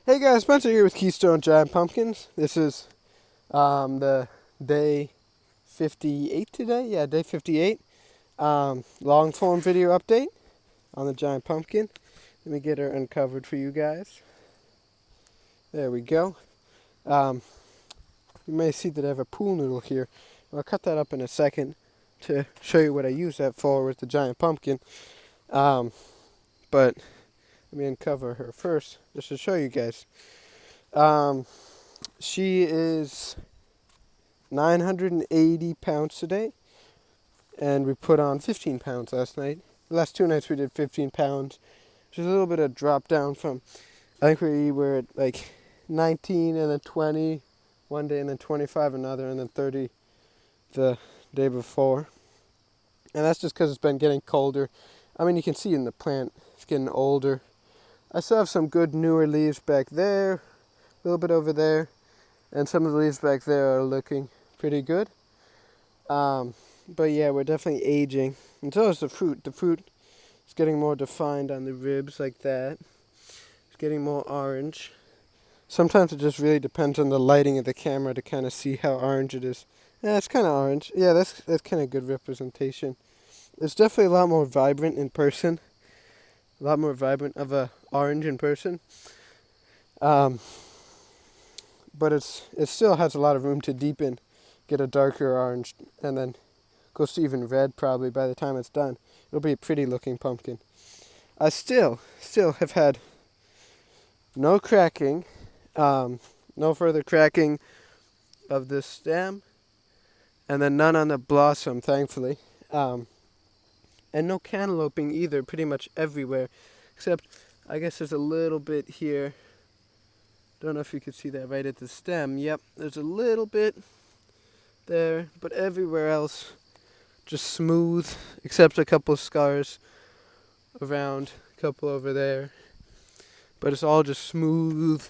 Hey guys, Spencer here with Keystone Giant Pumpkins. This is the day 58 today. Yeah, day 58. Long form video update on the giant pumpkin. Let me get her uncovered for you guys. There we go. Um, you may see that I have a pool noodle here. I'll cut that up in a second to show you what I use that for with the giant pumpkin. But let me uncover her first just to show you guys. She is 980 pounds today, and we put on 15 pounds last night. The last 2 nights we did 15 pounds, which is a little bit of drop down from, I think we were at like 19 and then 20 one day and then 25 another and then 30 the day before. And that's just because it's been getting colder. I mean, you can see in the plant, it's getting older. I still have some good newer leaves back there, a little bit over there, and some of the leaves back there are looking pretty good. But yeah, we're definitely aging. And so is the fruit. The fruit is getting more defined on the ribs like that. It's getting more orange. Sometimes it just really depends on the lighting of the camera to kind of see how orange it is. Yeah, it's kind of orange. Yeah, that's kind of good representation. It's definitely a lot more vibrant in person. A lot more vibrant of a orange in person. But it still has a lot of room to deepen, get a darker orange, and then goes to even red probably by the time it's done. It'll be a pretty looking pumpkin. I still have had no cracking, no further cracking of this stem, and then none on the blossom, thankfully. And no cantalouping either, pretty much everywhere, except I guess there's a little bit here. Don't know if you can see that right at the stem. Yep, there's a little bit there, but everywhere else just smooth, except a couple of scars around, a couple over there. But it's all just smooth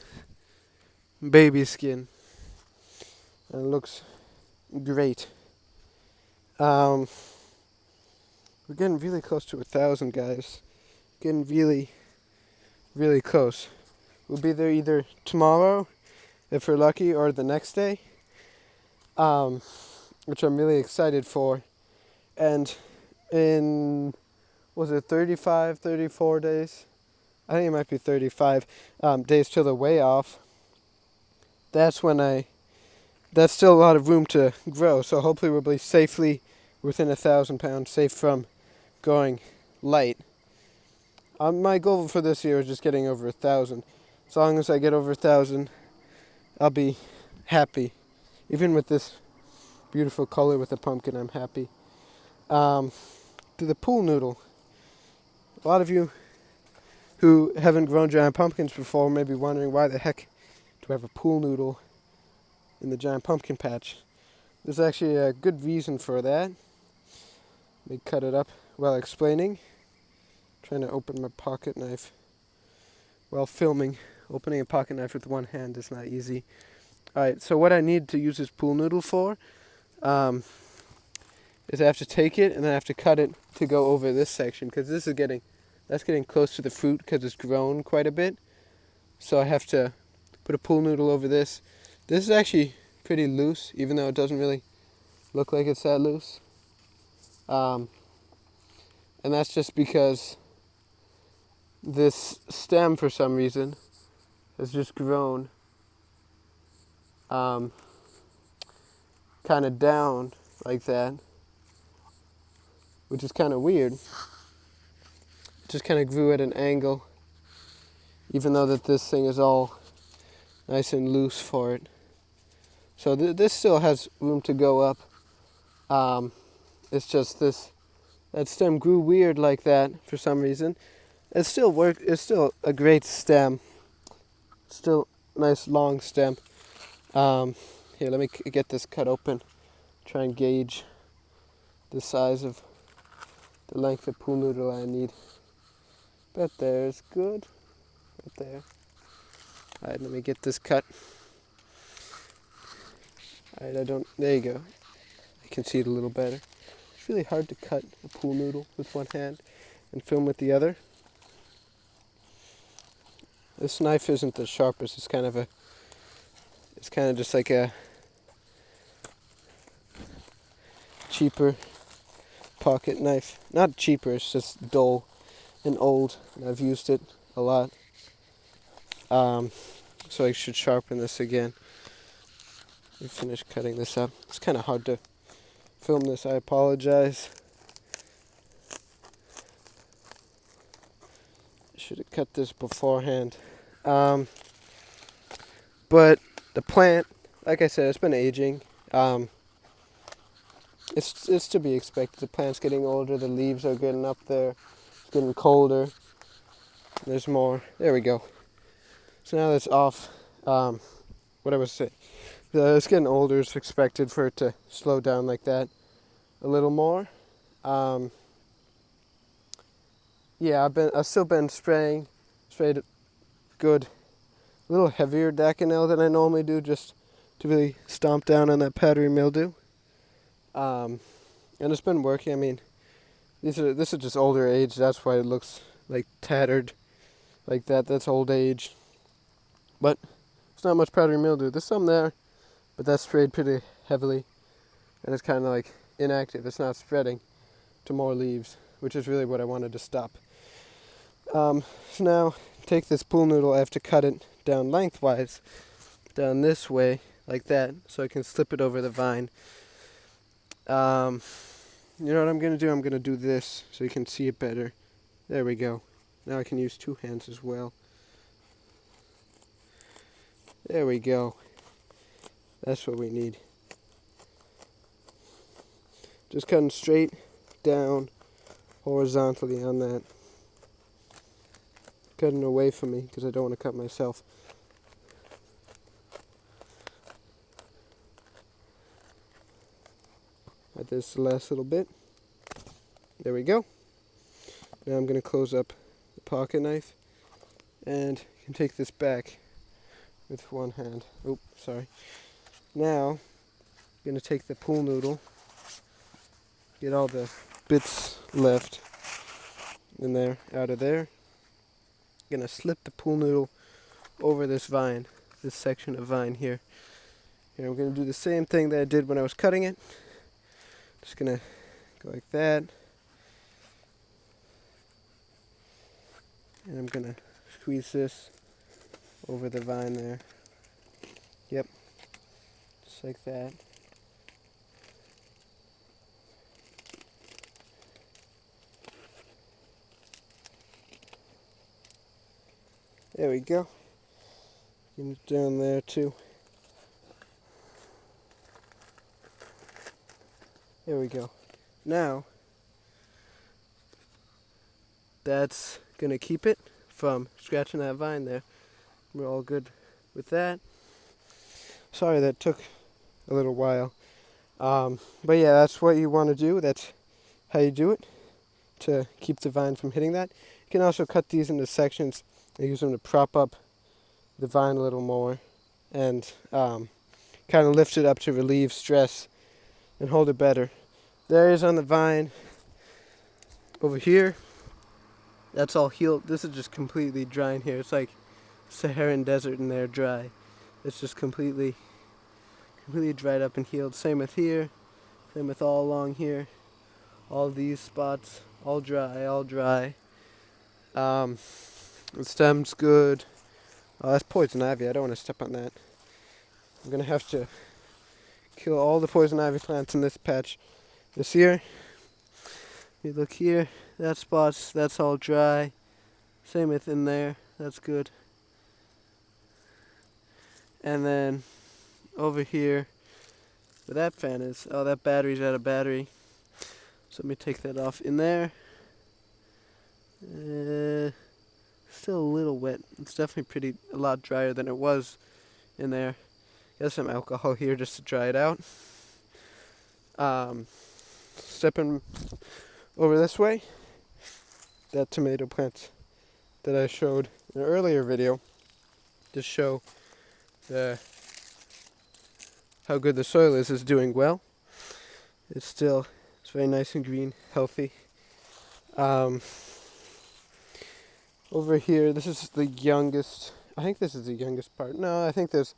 baby skin. And it looks great. We're getting really close to 1,000, guys. Getting really, really close. We'll be there either tomorrow, if we're lucky, or the next day. Which I'm really excited for. And in, was it 35, 34 days? I think it might be 35 days till the weigh off. That's still a lot of room to grow. So hopefully we'll be safely within 1,000 pounds, safe from going light. My goal for this year is just getting over 1,000. As long as I get over 1,000, I'll be happy. Even with this beautiful color with the pumpkin, I'm happy. To the pool noodle. A lot of you who haven't grown giant pumpkins before may be wondering why the heck do I have a pool noodle in the giant pumpkin patch. There's actually a good reason for that. Let me cut it up while explaining. Trying to open my pocket knife while filming. Opening a pocket knife with one hand is not easy. Alright, so what I need to use this pool noodle for is I have to take it and then I have to cut it to go over this section, because that's getting close to the fruit because it's grown quite a bit. So I have to put a pool noodle over this. This is actually pretty loose, even though it doesn't really look like it's that loose. And that's just because this stem, for some reason, has just grown kind of down like that, which is kind of weird. It just kind of grew at an angle, even though that this thing is all nice and loose for it. So this still has room to go up. It's just that stem grew weird like that for some reason. It's still a great stem. Still nice long stem. Here, let me get this cut open. Try and gauge the size of the length of pool noodle I need. But there's good. Right there. Alright, let me get this cut. Alright, there you go. I can see it a little better. It's really hard to cut a pool noodle with one hand and film with the other. This knife isn't the sharpest. It's kind of just like a cheaper pocket knife. Not cheaper, it's just dull and old, and I've used it a lot. So I should sharpen this again. We finished cutting this up. It's kind of hard to film this, I apologize. Should have cut this beforehand. But the plant, like I said, it's been aging. It's to be expected. The plant's getting older, the leaves are getting up there, it's getting colder. There's more. There we go. So now that's off. What I was saying. It's getting older, it's expected for it to slow down like that a little more. Yeah, I've still been sprayed good, a little heavier Daconel than I normally do, just to really stomp down on that powdery mildew. And it's been working. I mean, this is just older age. That's why it looks like tattered, like that. That's old age. But it's not much powdery mildew. There's some there, but that's sprayed pretty heavily, and it's kind of like inactive. It's not spreading to more leaves, which is really what I wanted to stop. So now take this pool noodle. I have to cut it down lengthwise, down this way, like that, so I can slip it over the vine. You know what I'm going to do? I'm going to do this so you can see it better. There we go. Now I can use two hands as well. There we go. That's what we need. Just cutting straight down horizontally on that. Cutting away from me because I don't want to cut myself. Add this last little bit. There we go. Now I'm going to close up the pocket knife, and you can take this back with one hand. Oops, sorry. Now I'm going to take the pool noodle, get all the bits left in there, out of there. I'm going to slip the pool noodle over this vine, this section of vine here. And I'm going to do the same thing that I did when I was cutting it. Just going to go like that. And I'm going to squeeze this over the vine there. Yep. Just like that. There we go. Get it down there too. There we go. Now, that's going to keep it from scratching that vine there. We're all good with that. Sorry that took a little while. But yeah, that's what you want to do. That's how you do it to keep the vine from hitting that. You can also cut these into sections and use them to prop up the vine a little more and kind of lift it up to relieve stress and hold it better. There it is on the vine. Over here, that's all healed. This is just completely dry in here. It's like Saharan desert in there, dry. It's just completely dried up and healed. Same with here. Same with all along here. All these spots, all dry. The stem's good. Oh, that's poison ivy. I don't want to step on that. I'm going to have to kill all the poison ivy plants in this patch this year. You look here, that spot's, that's all dry. Same with in there, that's good. And then over here, where that fan is, oh, that battery's out of battery. So let me take that off in there. Still a little wet. It's definitely a lot drier than it was in there. Got some alcohol here just to dry it out. Stepping over this way, that tomato plant that I showed in an earlier video to show how good the soil is doing well. It's very nice and green, healthy. over here, this is the youngest. I think this is the youngest part. No, I think there's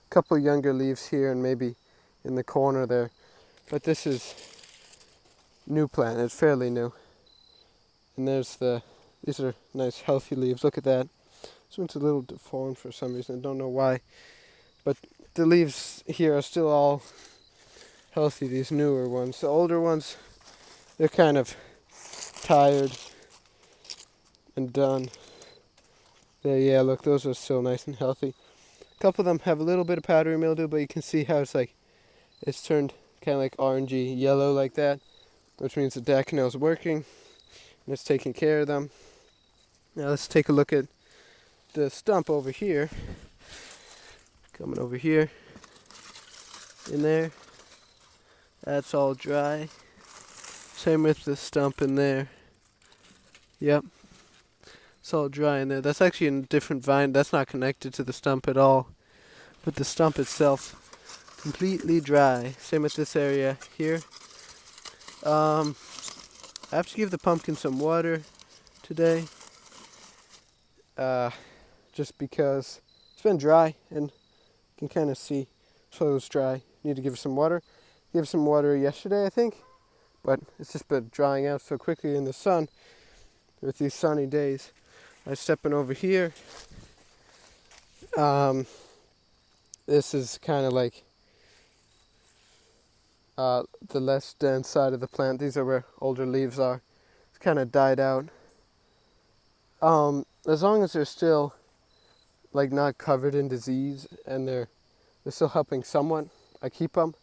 a couple younger leaves here and maybe in the corner there. But this is new plant. It's fairly new. And these are nice healthy leaves. Look at that. This one's a little deformed for some reason. I don't know why. But the leaves here are still all healthy, these newer ones. The older ones, they're kind of tired and done. There, yeah, look, those are still nice and healthy. A couple of them have a little bit of powdery mildew, but you can see how it's turned kind of like orangey yellow like that, which means the Daconel is working and it's taking care of them. Now let's take a look at the stump over here. Coming over here, in there. That's all dry. Same with the stump in there. Yep. It's all dry in there. That's actually a different vine. That's not connected to the stump at all. But the stump itself, completely dry. Same with this area here. I have to give the pumpkin some water today. Just because it's been dry and you can kind of see. So it's dry. Need to give it some water. Give some water yesterday, I think. But it's just been drying out so quickly in the sun with these sunny days. I'm stepping over here. This is kind of like the less dense side of the plant. These are where older leaves are. It's kind of died out. As long as they're still like not covered in disease and they're still helping somewhat, I keep them.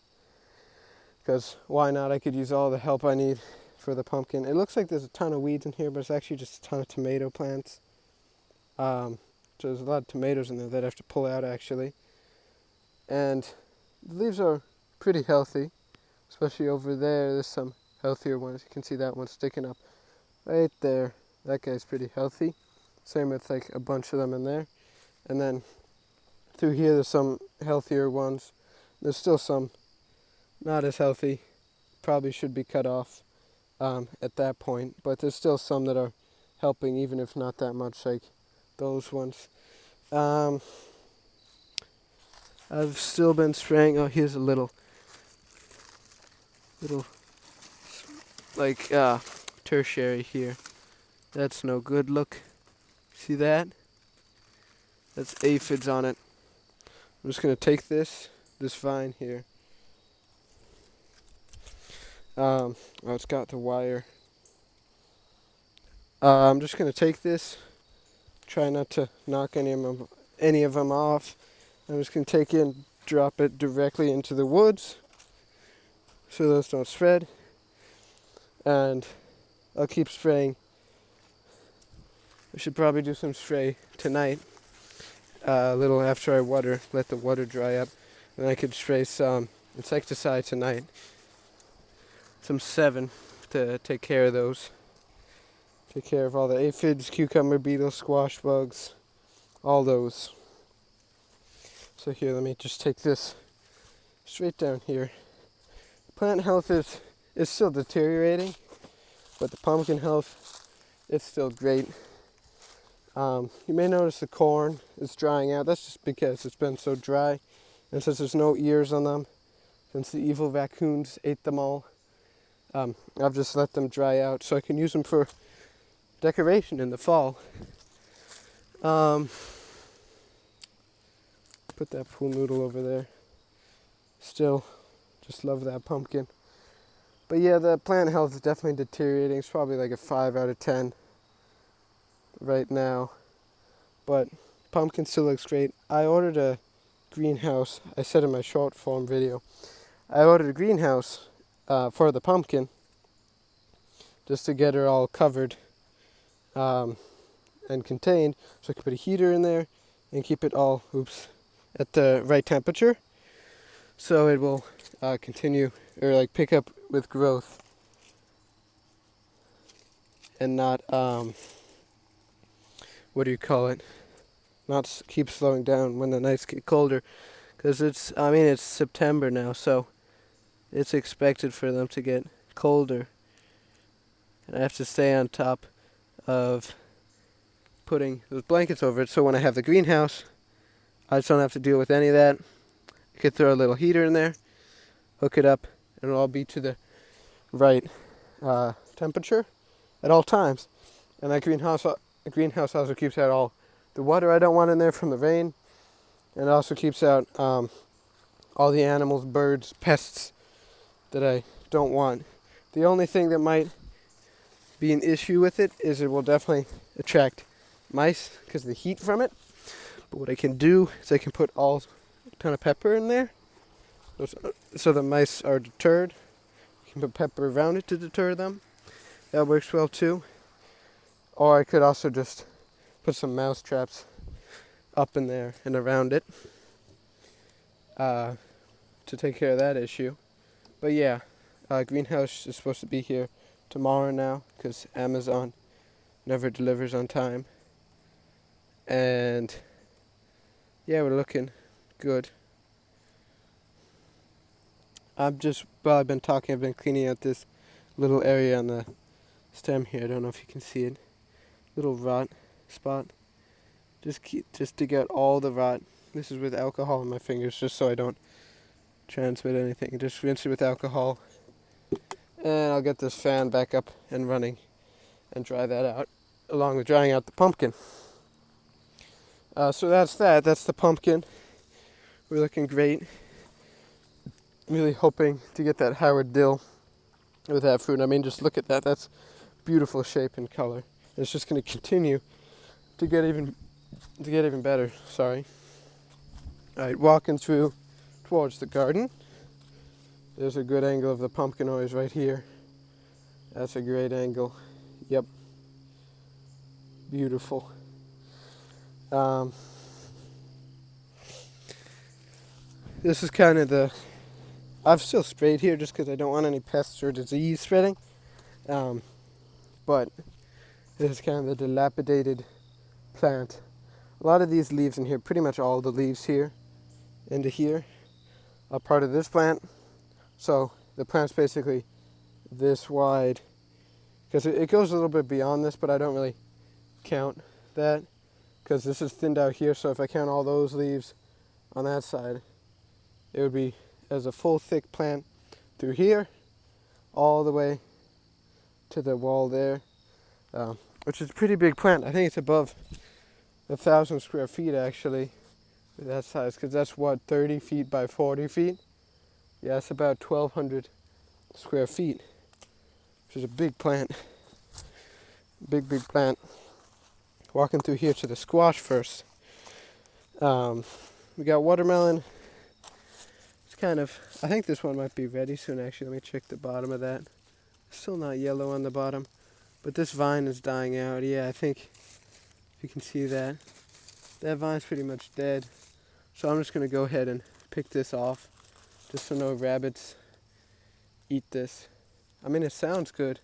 Because why not? I could use all the help I need for the pumpkin. It looks like there's a ton of weeds in here, but it's actually just a ton of tomato plants. So there's a lot of tomatoes in there that I have to pull out actually. And the leaves are pretty healthy, especially over there. There's some healthier ones. You can see that one sticking up right there. That guy's pretty healthy. Same with like a bunch of them in there. And then through here there's some healthier ones. There's still some not as healthy. Probably should be cut off at that point. But there's still some that are helping, even if not that much, like those ones. I've still been spraying. Oh, here's a little like tertiary here. That's no good. Look, see that? That's aphids on it. I'm just gonna take this vine here. Oh, it's got the wire. I'm just gonna take this. Try not to knock any of them off. I'm just gonna take it and drop it directly into the woods, so those don't spread. And I'll keep spraying. I should probably do some spray tonight. A little after I water, let the water dry up, and I could spray some insecticide tonight. Some 7 to take care of those. Take care of all the aphids, cucumber beetles, squash bugs, all those. So here, let me just take this straight down here. Plant health is still deteriorating, but the pumpkin health is still great. You may notice the corn is drying out. That's just because it's been so dry, and since there's no ears on them, since the evil raccoons ate them all, I've just let them dry out so I can use them for decoration in the fall. Put that pool noodle over there. Still, just love that pumpkin. But yeah, the plant health is definitely deteriorating. It's probably like a 5 out of 10 right now. But pumpkin still looks great. I ordered a greenhouse. I said in my short form video, I ordered a greenhouse for the pumpkin just to get her all covered and contained, so I could put a heater in there and keep it all at the right temperature, so it will continue or like pick up with growth and not not keep slowing down when the nights get colder, because it's September now, so it's expected for them to get colder, and I have to stay on top of putting those blankets over it, so when I have the greenhouse, I just don't have to deal with any of that. I could throw a little heater in there, hook it up, and it'll all be to the right temperature at all times. And that greenhouse also keeps out all the water I don't want in there from the rain, and it also keeps out all the animals, birds, pests that I don't want. The only thing that might be an issue with it is it will definitely attract mice because of the heat from it. But what I can do is I can put a ton of pepper in there, so the mice are deterred. You can put pepper around it to deter them. That works well too. Or I could also just put some mouse traps up in there and around it to take care of that issue. But yeah, greenhouse is supposed to be here tomorrow now because Amazon never delivers on time. And yeah, we're looking good. I've been talking, I've been cleaning out this little area on the stem here. I don't know if you can see it. Little rot spot. Just dig out all the rot. This is with alcohol on my fingers just so I don't transmit anything. Just rinse it with alcohol. And I'll get this fan back up and running and dry that out along with drying out the pumpkin. So that's that. That's the pumpkin. We're looking great. Really hoping to get that Howard dill with that fruit. I mean, just look at that. That's beautiful shape and color. It's just going to continue to get even better. Sorry. All right, walking through towards the garden. There's a good angle of the pumpkin always right here. That's a great angle. Yep. Beautiful. This is kind of I've still sprayed here just because I don't want any pests or disease spreading. But this is kind of the dilapidated plant. A lot of these leaves in here, pretty much all the leaves here into here, are part of this plant. So the plant's basically this wide, because it goes a little bit beyond this, but I don't really count that because this is thinned out here. So if I count all those leaves on that side, it would be as a full thick plant through here all the way to the wall there, which is a pretty big plant. I think it's above 1,000 square feet actually with that size, because that's what, 30 feet by 40 feet. Yeah, it's about 1,200 square feet, which is a big plant. Big plant. Walking through here to the squash first. We got watermelon. I think this one might be ready soon actually. Let me check the bottom of that. Still not yellow on the bottom, but this vine is dying out. Yeah, I think you can see that. That vine's pretty much dead. So I'm just going to go ahead and pick this off just so no rabbits eat this. I mean, it sounds good.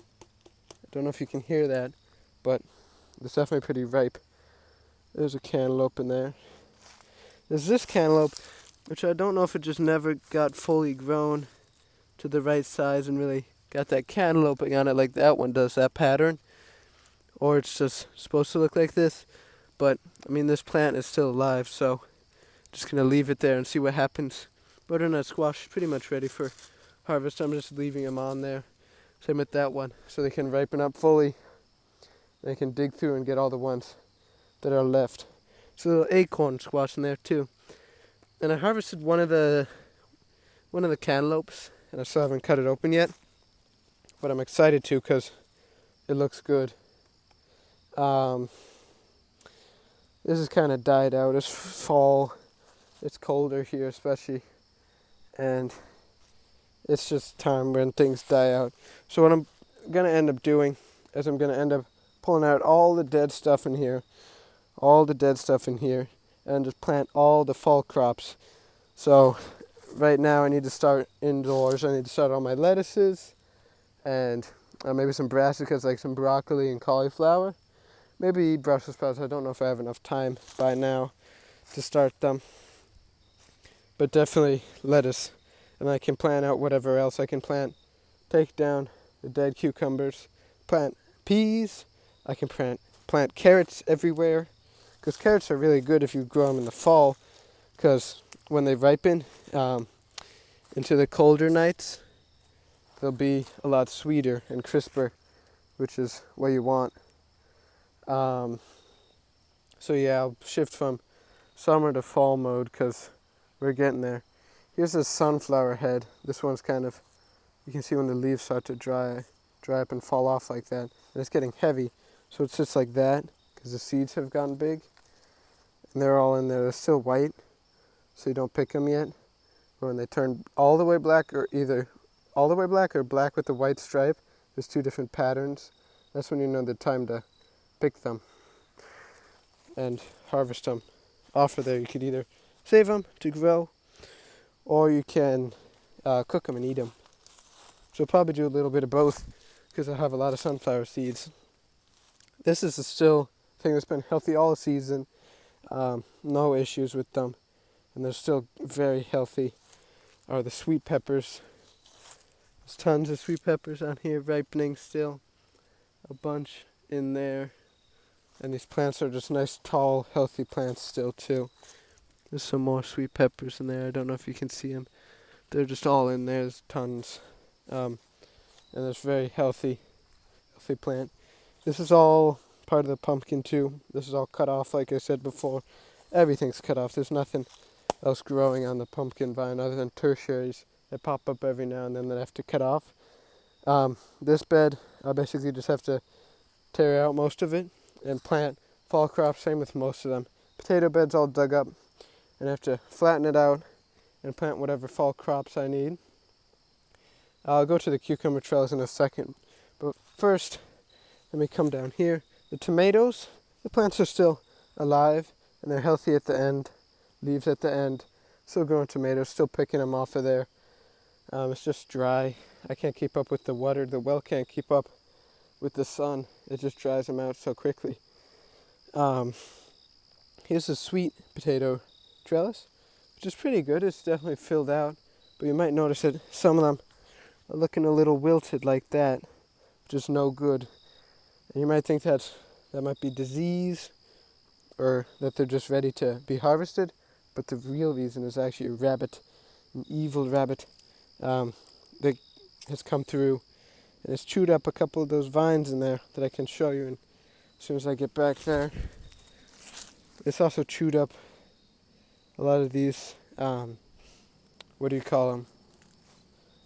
I don't know if you can hear that, but it's definitely pretty ripe. There's a cantaloupe in there. There's this cantaloupe, which I don't know if it just never got fully grown to the right size and really got that cantalouping on it like that one does, that pattern. Or it's just supposed to look like this. But, I mean, this plant is still alive, so just going to leave it there and see what happens. Butternut squash is pretty much ready for harvest. I'm just leaving them on there. Same with that one, so they can ripen up fully. They can dig through and get all the ones that are left. So a little acorn squash in there too. And I harvested one of the cantaloupes, and I still haven't cut it open yet. But I'm excited to because it looks good. This is kind of died out. It's fall. It's colder here especially. And it's just time when things die out. So what I'm going to end up doing is I'm going to end up pulling out all the dead stuff in here. And just plant all the fall crops. So right now I need to start indoors. I need to start all my lettuces and maybe some brassicas like some broccoli and cauliflower. Maybe Brussels sprouts. I don't know if I have enough time by now to start them. But definitely lettuce. And I can plant out whatever else I can plant. Take down the dead cucumbers. Plant peas. I can plant plant carrots everywhere, because carrots are really good if you grow them in the fall, because when they ripen into the colder nights, they'll be a lot sweeter and crisper, which is what you want. So yeah, I'll shift from summer to fall mode because we're getting there. Here's a sunflower head. This one's kind of, you can see when the leaves start to dry up and fall off like that. And it's getting heavy, so it sits like that because the seeds have gotten big. And they're all in there. They're still white, so you don't pick them yet. But when they turn all the way black, or either all the way black or black with the white stripe, there's two different patterns. That's when you know the time to pick them and harvest them. Off of there, you could either save them to grow, or you can cook them and eat them. So I'll probably do a little bit of both because I have a lot of sunflower seeds. This is a still thing that's been healthy all season. No issues with them, and they're still very healthy. Are the sweet peppers. There's tons of sweet peppers on here ripening still. A bunch in there. And these plants are just nice, tall, healthy plants still too. There's some more sweet peppers in there. I don't know if you can see them. They're just all in there. There's tons. And it's very healthy plant. This is all part of the pumpkin too. This is all cut off, like I said before. Everything's cut off. There's nothing else growing on the pumpkin vine other than tertiaries that pop up every now and then that I have to cut off. This bed, I basically just have to tear out most of it and plant fall crops, same with most of them. Potato bed's all dug up, and I have to flatten it out and plant whatever fall crops I need. I'll go to the cucumber trellis in a second, but first, let me come down here. The tomatoes, the plants are still alive, and they're healthy at the end, leaves at the end. Still growing tomatoes, still picking them off of there. It's just dry. I can't keep up with the water. The well can't keep up with the sun. It just dries them out so quickly. Here's a sweet potato trellis, which is pretty good. It's definitely filled out, but you might notice that some of them are looking a little wilted like that, which is no good. And you might think that might be disease, or that they're just ready to be harvested, but the real reason is actually a rabbit, an evil rabbit, that has come through and it's chewed up a couple of those vines in there that I can show you as soon as I get back there. It's also chewed up a lot of these, what do you call them?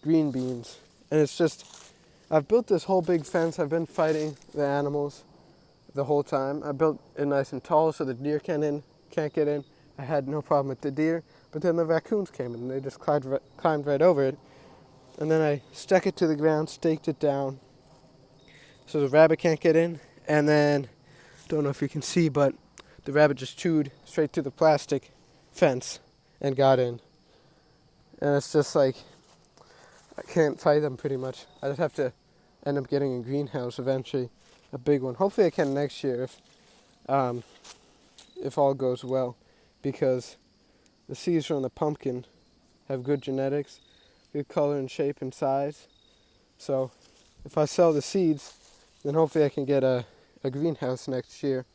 Green beans. And it's just, I've built this whole big fence. I've been fighting the animals the whole time. I built it nice and tall so the deer can't get in. I had no problem with the deer, but then the raccoons came and they just climbed right over it. And then I stuck it to the ground, staked it down so the rabbit can't get in. And then, don't know if you can see, but the rabbit just chewed straight through the plastic fence and got in. And it's just like, I can't fight them pretty much. I just have to end up getting a greenhouse eventually, a big one. Hopefully I can next year if all goes well, because the seeds from the pumpkin have good genetics, good color and shape and size. So if I sell the seeds, then hopefully I can get a greenhouse next year,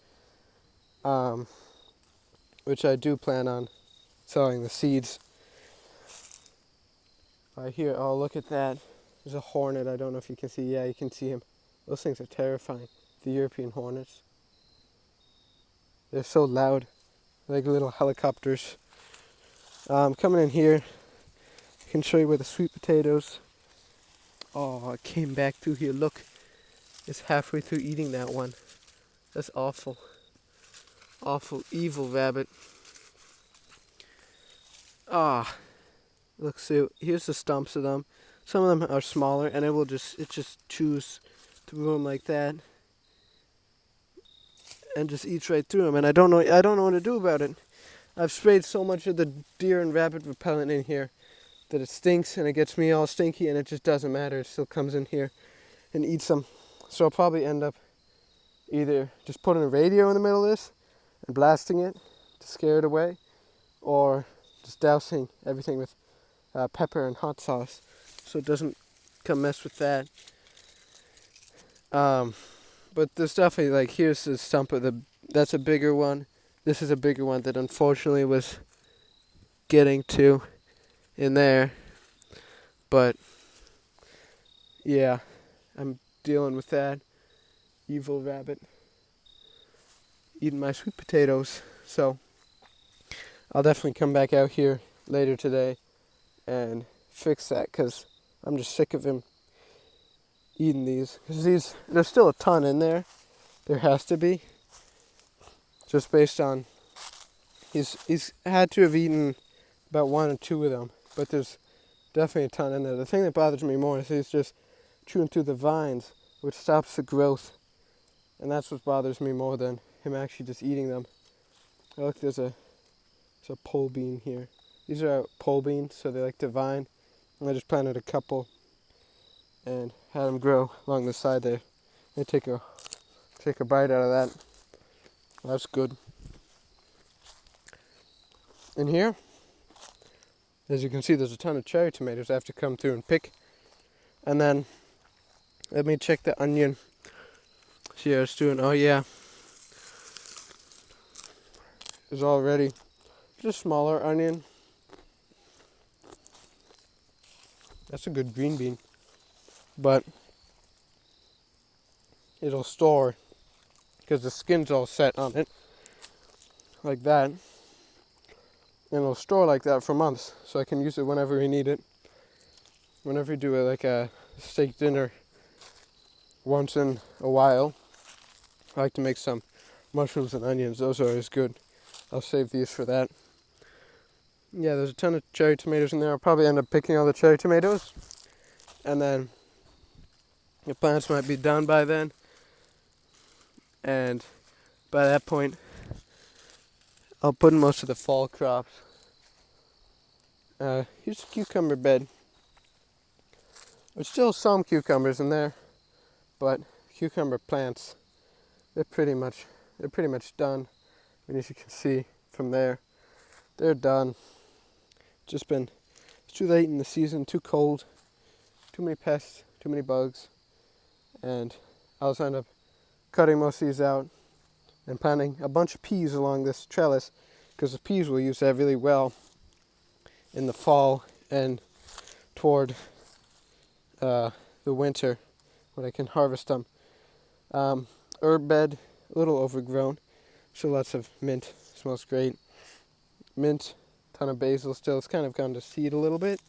which I do plan on selling the seeds. Right here, oh look at that. There's a hornet, I don't know if you can see. Yeah, you can see him. Those things are terrifying, the European hornets. They're so loud, like little helicopters. Coming in here, I can show you where the sweet potatoes. Oh, I came back through here. Look, it's halfway through eating that one. That's awful. Awful, evil rabbit. Look, so here's the stumps of them. Some of them are smaller, and it just chews through them like that, and just eats right through them. And I don't know what to do about it. I've sprayed so much of the deer and rabbit repellent in here that it stinks and it gets me all stinky, and it just doesn't matter. It still comes in here and eats them. So I'll probably end up either just putting a radio in the middle of this and blasting it to scare it away, or just dousing everything with pepper and hot sauce so it doesn't come mess with that. But But there's definitely, like, here's the stump of that's a bigger one. This is a bigger one that unfortunately was getting to in there. But yeah, I'm dealing with that. Evil rabbit eating my sweet potatoes. So I'll definitely come back out here later today and fix that, because I'm just sick of him eating these. Because there's still a ton in there. There has to be. Just based on, he's had to have eaten about 1 or 2 of them. But there's definitely a ton in there. The thing that bothers me more is he's just chewing through the vines, which stops the growth. And that's what bothers me more than him actually just eating them. Oh, look, there's a pole bean here. These are pole beans, so they like to vine. And I just planted a couple and had them grow along the side there. They take a bite out of that. That's good. In here, as you can see, there's a ton of cherry tomatoes I have to come through and pick. And then, let me check the onion. See how it's doing. Oh yeah. There's already just a smaller onion. That's a good green bean. But it'll store, because the skin's all set on it. Like that. And it'll store like that for months. So I can use it whenever we need it. Whenever we do a steak dinner once in a while. I like to make some mushrooms and onions. Those are always good. I'll save these for that. Yeah, there's a ton of cherry tomatoes in there. I'll probably end up picking all the cherry tomatoes. And then the plants might be done by then. And by that point, I'll put in most of the fall crops. Here's a cucumber bed. There's still some cucumbers in there, but cucumber plants, they're pretty much done. And as you can see from there, they're done. It's too late in the season, too cold, too many pests, too many bugs, and I'll just end up cutting most of these out and planting a bunch of peas along this trellis, because the peas will use that really well in the fall and toward the winter when I can harvest them. Herb bed, a little overgrown, so lots of mint, smells great. Mint, ton of basil still. It's kind of gone to seed a little bit.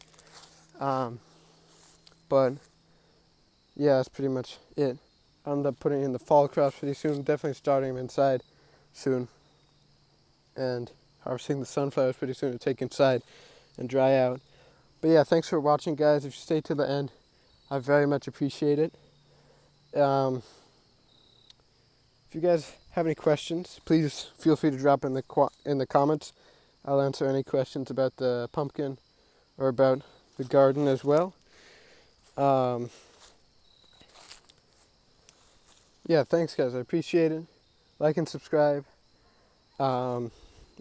But yeah, that's pretty much it. I'll end up putting in the fall crops pretty soon. Definitely starting them inside soon. And harvesting the sunflowers pretty soon to take inside and dry out. But yeah, thanks for watching, guys. If you stay to the end, I very much appreciate it. If you guys have any questions, please feel free to drop in the comments. I'll answer any questions about the pumpkin or about the garden as well. Yeah, thanks, guys. I appreciate it. Like and subscribe. And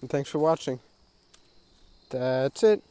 thanks for watching. That's it.